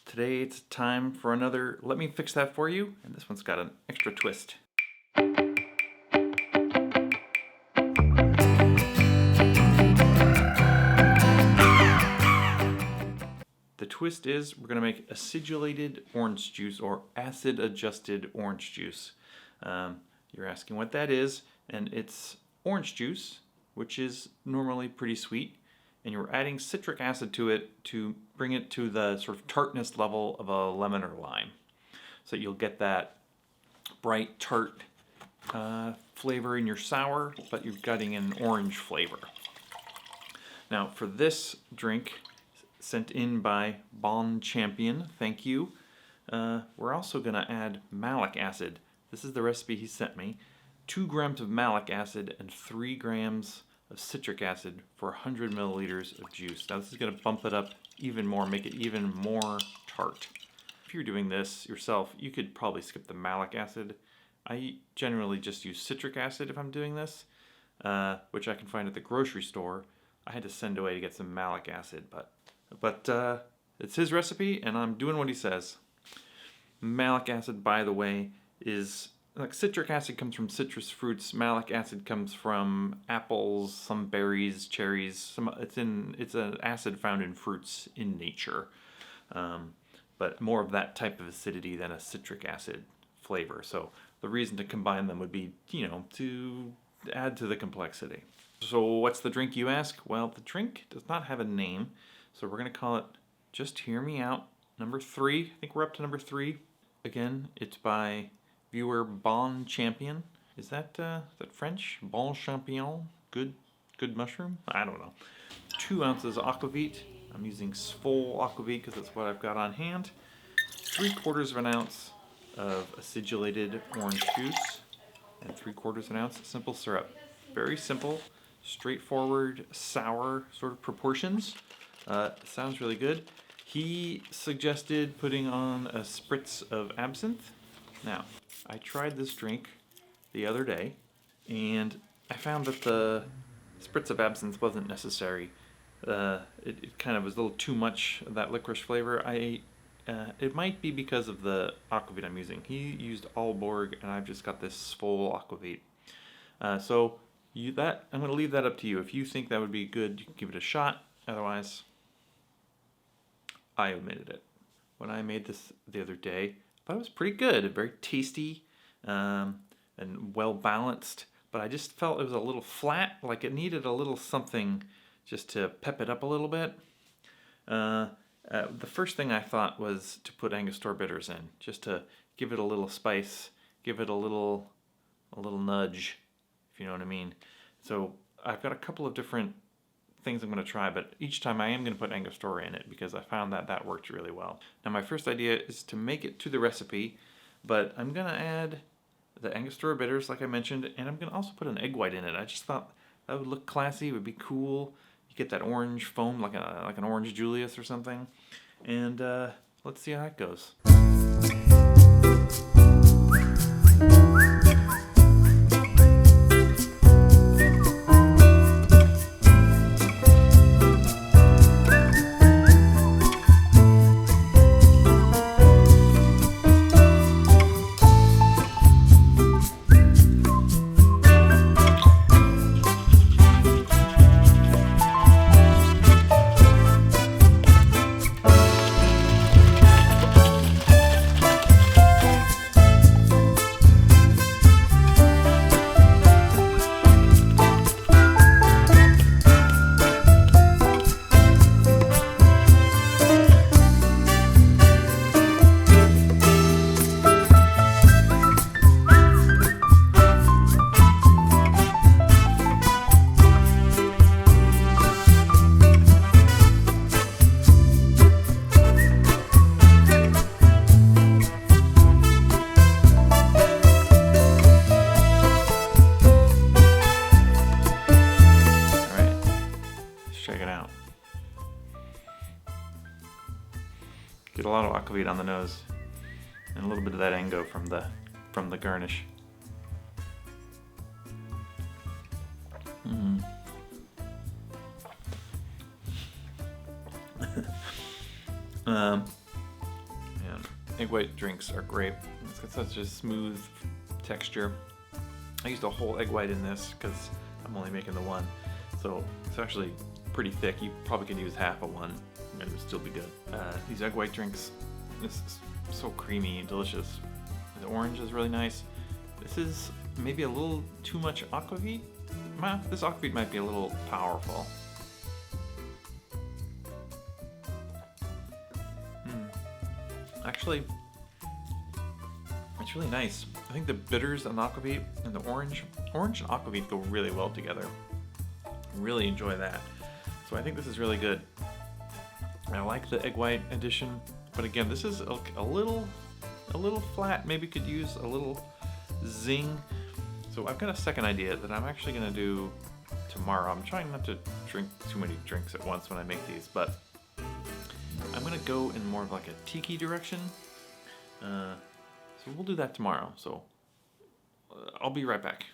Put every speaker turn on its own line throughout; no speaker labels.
Today it's time for another Let Me Fix That For You, and this one's got an extra twist. The twist is we're going to make acidulated orange juice or acid-adjusted orange juice. You're asking what that is, and it's orange juice, which is normally pretty sweet, and you're adding citric acid to it to bring it to the sort of tartness level of a lemon or lime. So you'll get that bright tart flavor in your sour, but you're getting an orange flavor. Now for this drink, sent in by Bon Champion, thank you, we're also going to add malic acid. This is the recipe he sent me. 2 grams of malic acid and 3 grams of citric acid for 100 milliliters of juice. Now this is going to bump it up even more, make it even more tart. If you're doing this yourself, you could probably skip the malic acid. I generally just use citric acid if I'm doing this, which I can find at the grocery store. I had to send away to get some malic acid, but it's his recipe and I'm doing what he says. Malic acid, by the way, is like citric acid comes from citrus fruits. Malic acid comes from apples, some berries, cherries. It's an acid found in fruits in nature, but more of that type of acidity than a citric acid flavor. So the reason to combine them would be, to add to the complexity. So what's the drink, you ask? Well, the drink does not have a name, so we're going to call it Just Hear Me Out, number 3. I think we're up to number 3. Again, it's by viewer Bon Champion. Is that French? Bon Champion? Good mushroom? I don't know. 2 ounces Aquavit. I'm using full Aquavit because that's what I've got on hand. 3/4 of an ounce of acidulated orange juice and 3/4 an ounce simple syrup. Very simple, straightforward, sour sort of proportions. Sounds really good. He suggested putting on a spritz of absinthe. Now, I tried this drink the other day, and I found that the spritz of absinthe wasn't necessary. It kind of was a little too much of that licorice flavor. It might be because of the Aquavit I'm using. He used Aalborg, and I've just got this full Aquavit. So I'm going to leave that up to you. If you think that would be good, you can give it a shot. Otherwise, I omitted it. When I made this the other day, I thought it was pretty good, very tasty, and well balanced, but I just felt it was a little flat, like it needed a little something just to pep it up a little bit. The first thing I thought was to put Angostura bitters in, just to give it a little spice, give it a little nudge, if you know what I mean. So I've got a couple of different things I'm going to try, but each time I am going to put Angostura in it because I found that worked really well. Now my first idea is to make it to the recipe, but I'm going to add the Angostura bitters like I mentioned, and I'm going to also put an egg white in it. I just thought that would look classy, it would be cool. You get that orange foam like an orange Julius or something, and let's see how that goes. Get a lot of Aquavit on the nose, and a little bit of that Ango from the garnish. egg white drinks are great. It's got such a smooth texture. I used a whole egg white in this because I'm only making the one. So it's actually pretty thick. You probably could use half of one and it would still be good. These egg white drinks, it's so creamy and delicious. The orange is really nice. This is maybe a little too much Aquavit. This Aquavit might be a little powerful. Actually, it's really nice. I think the bitters on Aquavit and the orange and Aquavit go really well together. Really enjoy that. So I think this is really good. I like the egg white addition, but again, this is a little flat. Maybe could use a little zing. So I've got a second idea that I'm actually gonna do tomorrow. I'm trying not to drink too many drinks at once when I make these, but I'm gonna go in more of like a Tiki direction. So we'll do that tomorrow. So I'll be right back.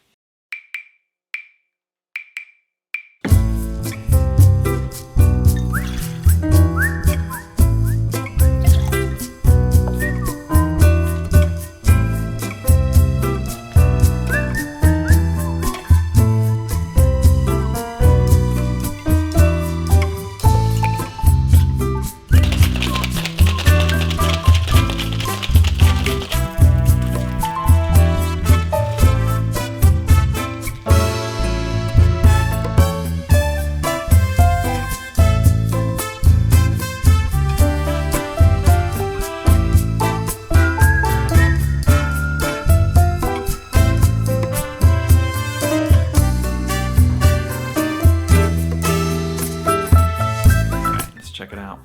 Check it out.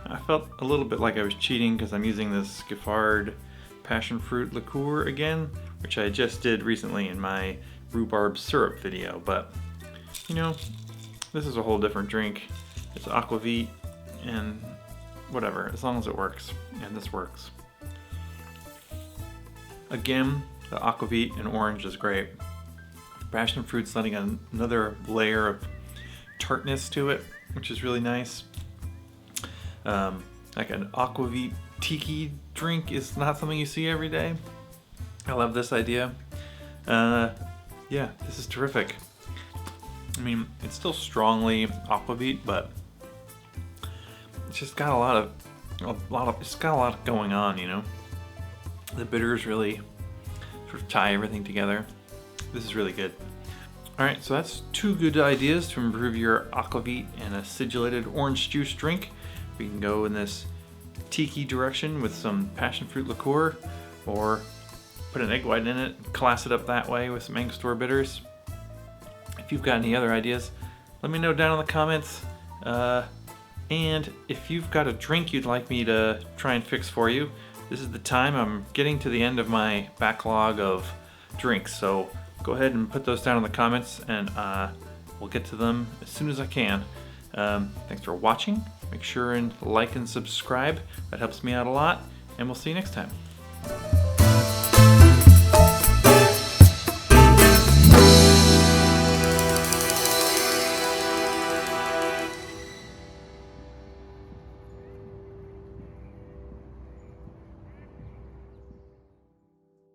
I felt a little bit like I was cheating because I'm using this Giffard Passionfruit liqueur again, which I just did recently in my rhubarb syrup video, but you know, this is a whole different drink. It's Aquavit and whatever, as long as it works, and this works. Again, the Aquavit and orange is great. Passionfruit's letting another layer of tartness to it, which is really nice. Like an Aquavit Tiki drink is not something you see every day. I love this idea. Yeah, this is terrific. I mean, it's still strongly Aquavit, but it's just got it's got a lot going on, you know. The bitters really sort of tie everything together. This is really good. All right, so that's two good ideas to improve your Aquavit and acidulated orange juice drink. We can go in this Tiki direction with some Passionfruit liqueur, or put an egg white in it, class it up that way with some Angostura bitters. If you've got any other ideas, let me know down in the comments. And if you've got a drink you'd like me to try and fix for you, this is the time. I'm getting to the end of my backlog of drinks, so go ahead and put those down in the comments, and we'll get to them as soon as I can. Thanks for watching. Make sure and like and subscribe. That helps me out a lot, and we'll see you next time.